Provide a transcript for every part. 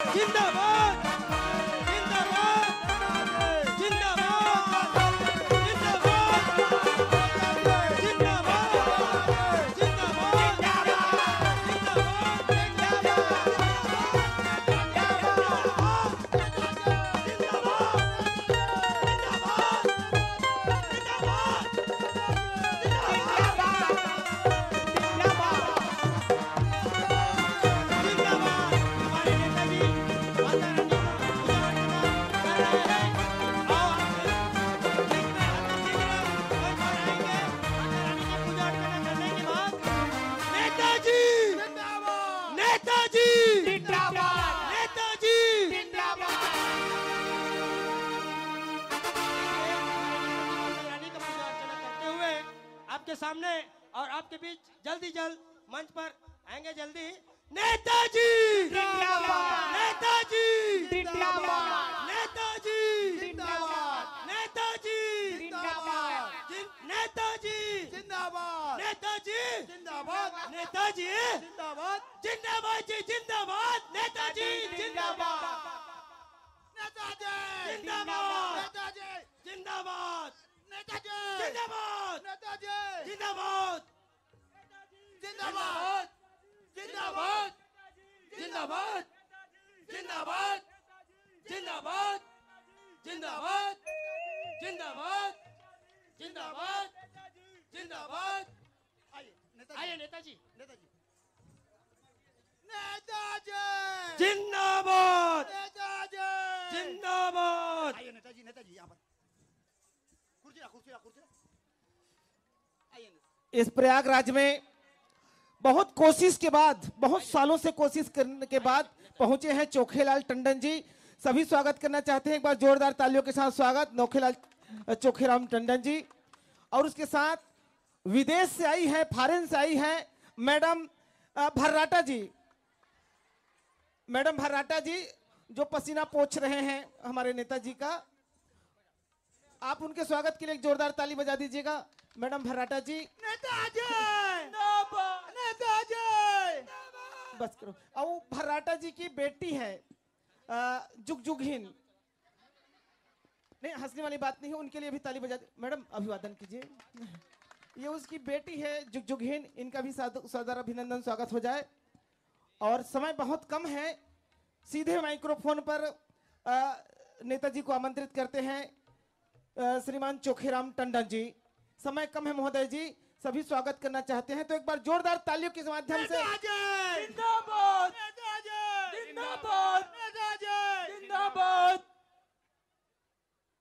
जिंदाबाद जिंदाबाद जिंदाबाद जिंदाबाद जिंदाबाद आपके सामने और आपके बीच जल्दी मंच पर आएंगे जल्दी। नेताजी जिंदाबाद, नेताजी जिंदाबाद, नेताजी जिंदाबाद, नेताजी जिंदाबाद, नेताजी जिंदाबाद, नेताजी जिंदाबाद, नेताजी जिंदाबाद, जिंदाबाद जी जिंदाबाद, नेताजी जिंदाबाद, नेताजी जिंदाबाद, नेताजी जिंदाबाद, नेताजी जिंदाबाद, नेताजी जिंदाबाद, जिंदाबाद जिंदाबाद जिंदाबाद जिंदाबाद जिंदाबाद जिंदाबाद जिंदाबाद जिंदाबाद जिंदाबाद। आइए नेताजी नेताजी नेताजी जिंदाबाद, नेताजी जिंदाबाद। आइए नेताजी नेताजी यहाँ पर कुर्सी कुर्सी कुर्सी। आइए। इस प्रयागराज में बहुत कोशिश के बाद, बहुत सालों से कोशिश करने के बाद पहुंचे हैं चोखेलाल टंडन जी। सभी स्वागत करना चाहते हैं, एक बार जोरदार तालियों के साथ स्वागत नौखेलाल चोखेराम टंडन जी। और उसके साथ विदेश से आई है, फॉरेन से आई है मैडम भर्राटा जी। मैडम भर्राटा जी जो पसीना पोंछ रहे हैं हमारे नेताजी का, आप उनके स्वागत के लिए एक जोरदार ताली बजा दीजिएगा। मैडम भर्राटा जी। नेताजी नेताजी बस करो। और भर्राटा जी की बेटी है जुगजुगहीन, नहीं हंसने वाली बात नहीं है, उनके लिए भी ताली बजा दे। मैडम अभिवादन कीजिए। ये उसकी बेटी है जुगजुगहीन, इनका भी सादर अभिनंदन स्वागत हो जाए। और समय बहुत कम है, सीधे माइक्रोफोन पर नेताजी को आमंत्रित करते हैं श्रीमान चोखेराम टंडन जी। समय कम है महोदय जी, सभी स्वागत करना चाहते हैं तो एक बार जोरदार तालियों के माध्यम से। जिंदाबाद जिंदाबाद जिंदाबाद।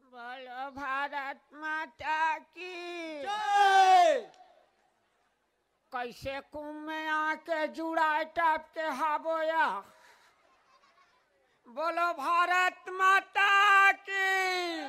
बोलो भारत माता की जय। कैसे कुंभ में आके जुड़ा टाप के हाबोया। बोलो भारत माता की,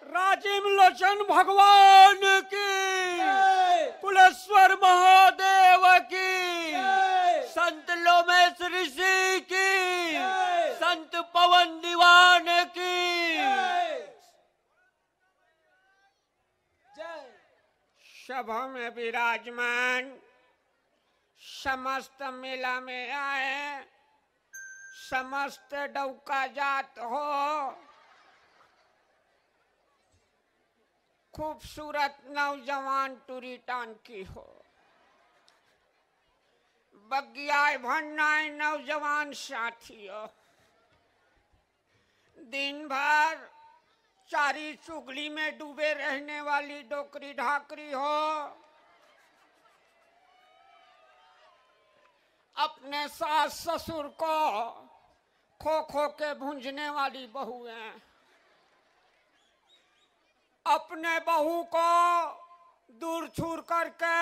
राजीव लोचन भगवान की, कुलेश्वर महादेव की, संत लोमेश ऋषि की, संत पवन दीवान की सभा में विराजमान समस्त मेला में आए समस्त डौका जात हो, खूबसूरत नौजवान टूरिटान की हो, बगियाए भन्नाए नौजवान साथियों, दिन भर चारी चुगली में डूबे रहने वाली डोकरी ढाकरी हो, अपने सास ससुर को खो खो के भूंजने वाली बहुएं, अपने बहू को दूर छूर करके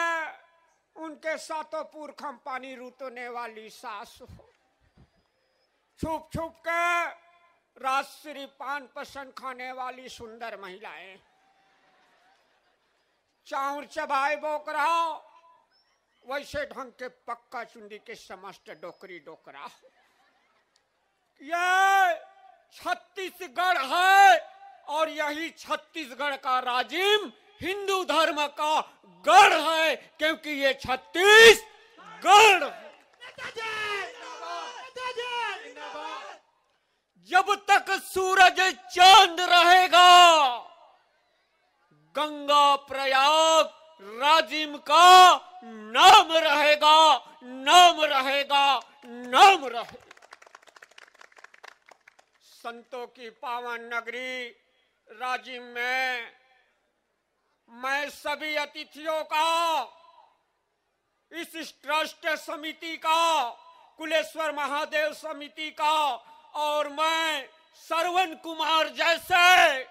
उनके सातों पुरखम पानी रुतने वाली सास हो, छुप छुप के राजश्री पान पसंद खाने वाली सुंदर महिलाएं, चाउर चबाए बोकरा वैसे ढंग के पक्का चुंडी के समस्त डोकरी डोकरा। ये छत्तीसगढ़ है और यही छत्तीसगढ़ का राजिम हिंदू धर्म का गढ़ है, क्योंकि ये छत्तीसगढ़ जब तक सूरज चांद रहेगा, गंगा प्रयाग राजिम का नाम रहेगा, नाम रहेगा, नाम रहेगा। संतों की पावन नगरी राजिम में मैं सभी अतिथियों का, इस ट्रस्ट समिति का, कुलेश्वर महादेव समिति का, और मैं श्रवण कुमार जैसे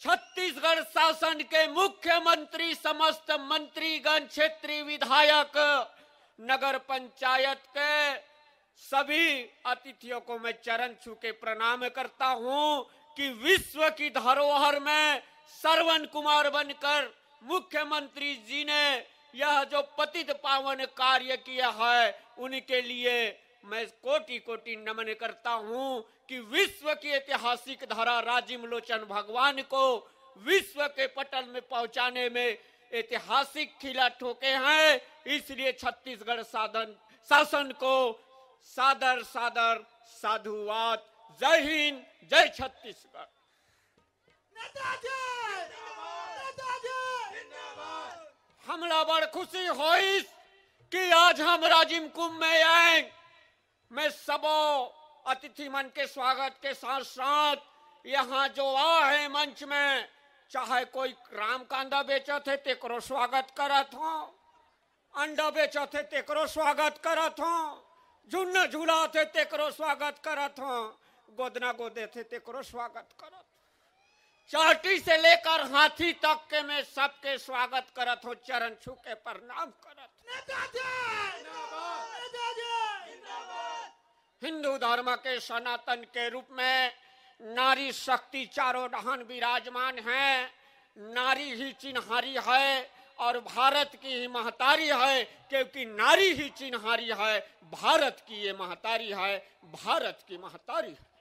छत्तीसगढ़ शासन के मुख्यमंत्री, समस्त मंत्रीगण, क्षेत्रीय विधायक, नगर पंचायत के सभी अतिथियों को मैं चरण छू के प्रणाम करता हूं कि विश्व की धरोहर में श्रवण कुमार बनकर मुख्यमंत्री जी ने यह जो पतित पावन कार्य किया है, उनके लिए मैं कोटि कोटि नमन करता हूं कि विश्व की ऐतिहासिक धरा राजिम लोचन भगवान को विश्व के पटल में पहुंचाने में ऐतिहासिक खिला ठोके हैं। इसलिए छत्तीसगढ़ शासन को सादर सादर साधुवाद। जय हिंद, जय छत्तीसगढ़। हमला बड़ खुशी होई कि आज हम राजिम कुंभ में आए। मैं सबों अतिथि मन के स्वागत के साथ साथ यहाँ जो है मंच में, चाहे कोई राम कांदा बेचत है तेकरो स्वागत करत हो, अंडा बेचत है तेकरो स्वागत करत हो, झुन्ना झूला थे तेकरो स्वागत करत हो, गोदना गोदे थे तेकरो स्वागत करत, चाटी से लेकर हाथी तक के मैं सबके स्वागत करत हो, चरण छू के प्रणाम करत। हिंदू धर्म के सनातन के रूप में नारी शक्ति चारों डहान विराजमान है। नारी ही चिन्हारी है और भारत की ही महतारी है, क्योंकि नारी ही चिन्हारी है, भारत की ये महतारी है, भारत की महतारी है।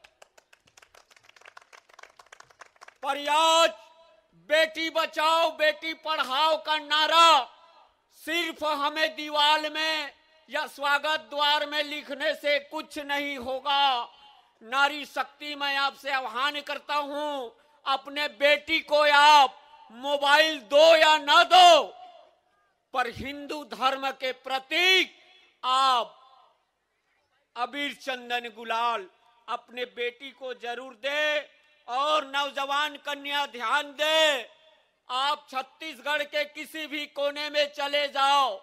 पर आज बेटी बचाओ बेटी पढ़ाओ का नारा सिर्फ हमें दीवार में या स्वागत द्वार में लिखने से कुछ नहीं होगा। नारी शक्ति मैं आपसे आह्वान करता हूं, अपने बेटी को आप मोबाइल दो या ना दो, पर हिंदू धर्म के प्रतीक आप अबीर चंदन गुलाल अपने बेटी को जरूर दे। और नौजवान कन्या ध्यान दे, आप छत्तीसगढ़ के किसी भी कोने में चले जाओ,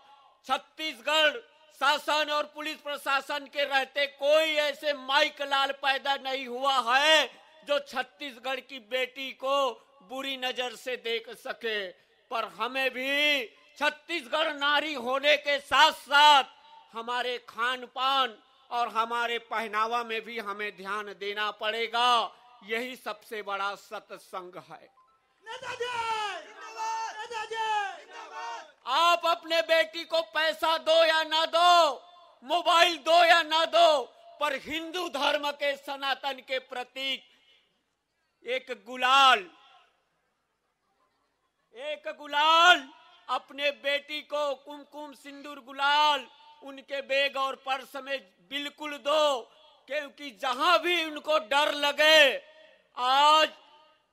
छत्तीसगढ़ शासन और पुलिस प्रशासन के रहते कोई ऐसे माइक लाल पैदा नहीं हुआ है जो छत्तीसगढ़ की बेटी को बुरी नजर से देख सके। पर हमें भी छत्तीसगढ़ नारी होने के साथ साथ हमारे खान पान और हमारे पहनावा में भी हमें ध्यान देना पड़ेगा। यही सबसे बड़ा सत्संग है। आप अपने बेटी को पैसा दो या ना दो, मोबाइल दो या ना दो, पर हिंदू धर्म के सनातन के प्रतीक एक गुलाल अपने बेटी को कुमकुम सिंदूर गुलाल उनके बैग और पर्स में बिल्कुल दो, क्योंकि जहां भी उनको डर लगे, आज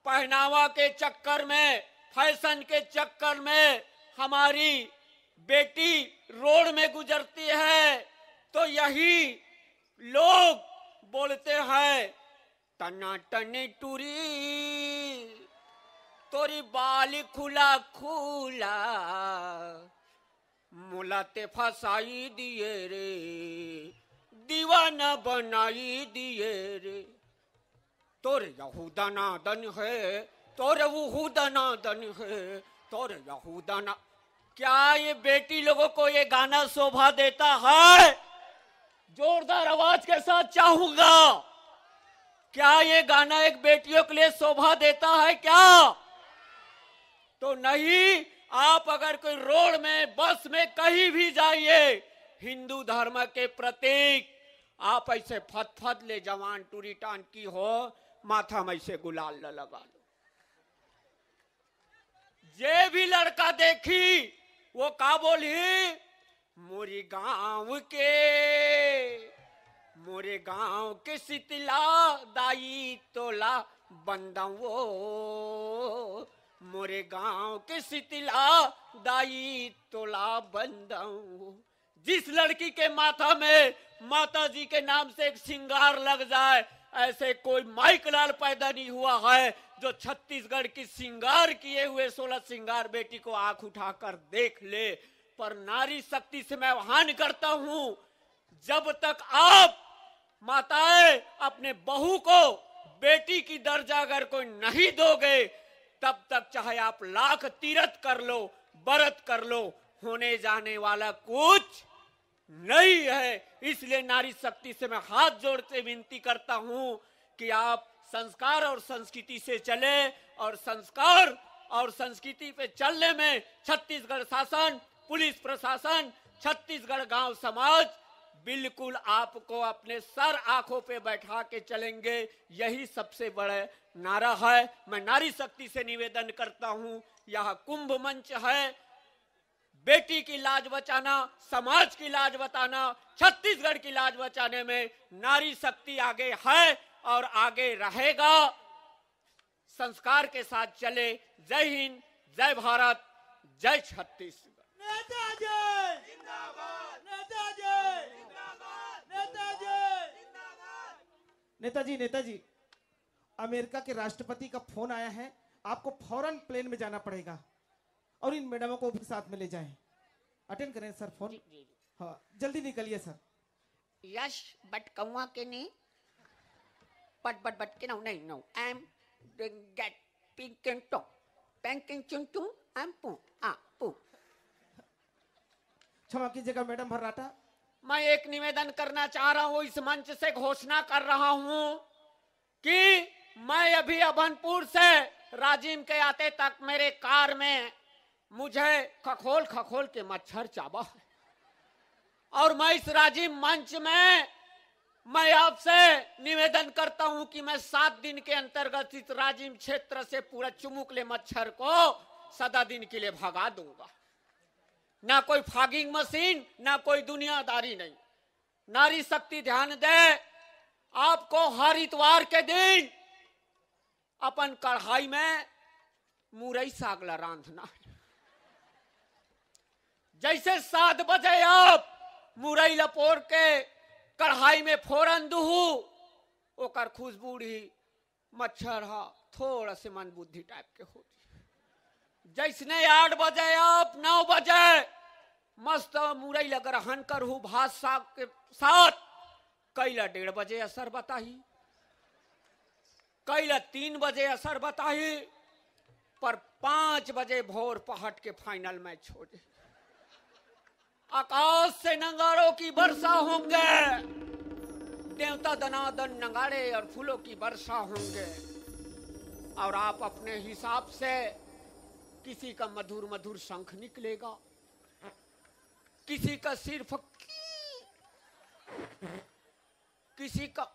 पहनावा के चक्कर में, फैशन के चक्कर में हमारी बेटी रोड में गुजरती है तो यही लोग बोलते हैं टनाटनी टूरी तोरी बाल खुला खुला मुलाते फसाई दिए रे, दीवाना बनाई दिए रे, तोर यहूदा नादन है, तोर वहूदा नादन है, तोर यहूदा ना। क्या ये बेटी लोगों को ये गाना शोभा देता है? जोरदार आवाज के साथ चाहूंगा, क्या ये गाना एक बेटियों के लिए शोभा देता है क्या? तो नहीं। आप अगर कोई रोड में, बस में, कहीं भी जाइए, हिंदू धर्म के प्रतीक आप ऐसे फत ले जवान टूरी टान की हो, माथा में ऐसे गुलाल न लगा लो। जे भी लड़का देखी वो का बोली, मोरी गांव के मोरे गांव के शीतला दाई तोला बंदवो, मोरे गांव के शीतला दाई तोला बंदवो। जिस लड़की के माथा में माता जी के नाम से एक श्रृंगार लग जाए, ऐसे कोई माइक लाल पैदा नहीं हुआ है जो छत्तीसगढ़ की श्रृंगार किए हुए 16 श्रृंगार बेटी को आंख उठाकर देख ले। पर नारी शक्ति से मैं आह्वान करता हूं, जब तक आप माताएं अपने बहू को बेटी की दर्जा अगर कोई नहीं दोगे, तब तक चाहे आप लाख तीरथ कर लो, व्रत कर लो, होने जाने वाला कुछ नहीं है। इसलिए नारी शक्ति से मैं हाथ जोड़ के विनती करता हूं कि आप संस्कार और संस्कृति से चले, और संस्कार और संस्कृति पे चलने में छत्तीसगढ़ शासन, पुलिस प्रशासन, छत्तीसगढ़ गांव समाज बिल्कुल आपको अपने सर आंखों पे बैठा के चलेंगे। यही सबसे बड़ा नारा है। मैं नारी शक्ति से निवेदन करता हूं, यह कुंभ मंच है, बेटी की लाज बचाना, समाज की लाज बचाना, छत्तीसगढ़ की लाज बचाने में नारी शक्ति आगे है और आगे रहेगा। संस्कार के साथ चले। जय हिंद, जय भारत, जय छत्तीसगढ़। नेताजी जिंदाबाद, नेताजी जिंदाबाद, नेताजी जिंदाबाद। नेताजी, नेताजी, अमेरिका के राष्ट्रपति का फोन आया है, आपको फौरन प्लेन में जाना पड़ेगा और इन मैडमों को भी साथ में ले जाएं। अटेंड करें सर फोन। हाँ, जल्दी निकलिए सर। यस बट कौवा के नहीं, बट के नहीं नो आई एम गेट पिंकिंग टो पैंकिंग चुंटू आई एम पू आ पू। क्षमा कीजिएगा मैडम भर्राटा। मैं एक निवेदन करना चाह रहा हूं, इस मंच से घोषणा कर रहा हूं कि मैं अभी अभनपुर से राजिम के आते तक मेरे कार में मुझे खखोल खखोल के मच्छर चाबा है, और मैं इस राजिम मंच में मैं आपसे निवेदन करता हूं कि मैं 7 दिन के अंतर्गत इस राजिम क्षेत्र से पूरा चुमुकले मच्छर को 7 दिन के लिए भगा दूंगा। ना कोई फॉगिंग मशीन, ना कोई दुनियादारी नहीं। नारी शक्ति ध्यान दे, आपको हर इतवार के दिन अपन कढ़ाई में मुरई सागला रांधना है। जैसे 7 बजे आप मुरई लपोर के कढ़ाई में फोरन दूहू, ओकर खुशबू ही मच्छर हा थोड़ा से मन बुद्धि टाइप के हो। जैसने 8 बजे आप 9 बजे मस्त मुरई लग रहन करहू भात साग के साथ, कैला 1:30 बजे असर बताही, कैला 3 बजे असर बताही, पर 5 बजे भोर पहट के फाइनल मैच हो जाए। आकाश से नंगारों की वर्षा होंगे, देवता दनादन नंगाड़े और फूलों की वर्षा होंगे, और आप अपने हिसाब से किसी का मधुर मधुर शंख निकलेगा, किसी का सिर्फ, किसी का,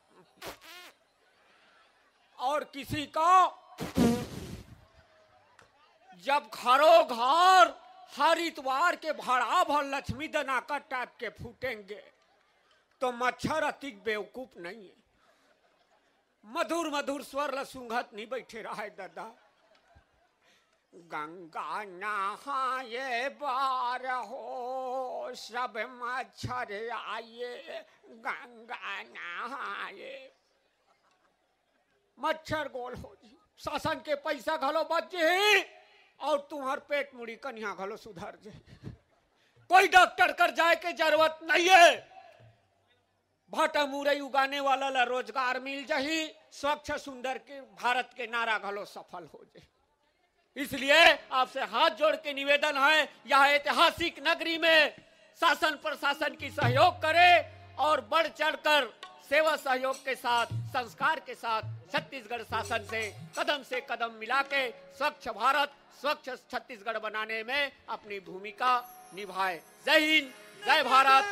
और किसी का जब घरों घर हर इतवार के भड़ा भर लक्ष्मी दनाका टाइप के फूटेंगे, तो मच्छर अतिक बेवकूफ नहीं है। मधुर मधुर स्वर लसूंघत नहीं बैठे रहा है दादा। गंगा नहाए बार हो, सब मच्छर आए, गंगा नहाए। मच्छर गोल हो जी, शासन के पैसा घलो बच जी, और तुम्हार पेट मुड़ी कन्या घलो सुधर जाए। कोई डॉक्टर कर जाए के जरूरत नहीं है। भाटा मुरई उगाने वाला ला रोजगार मिल जाही, स्वच्छ सुंदर के भारत के नारा घलो सफल हो जाए। इसलिए आपसे हाथ जोड़ के निवेदन है, यह ऐतिहासिक नगरी में शासन प्रशासन की सहयोग करे और बढ़ चढ़कर सेवा सहयोग के साथ, संस्कार के साथ छत्तीसगढ़ शासन से कदम मिला के स्वच्छ भारत, स्वच्छ छत्तीसगढ़ बनाने में अपनी भूमिका निभाए। जय हिंद, जय भारत,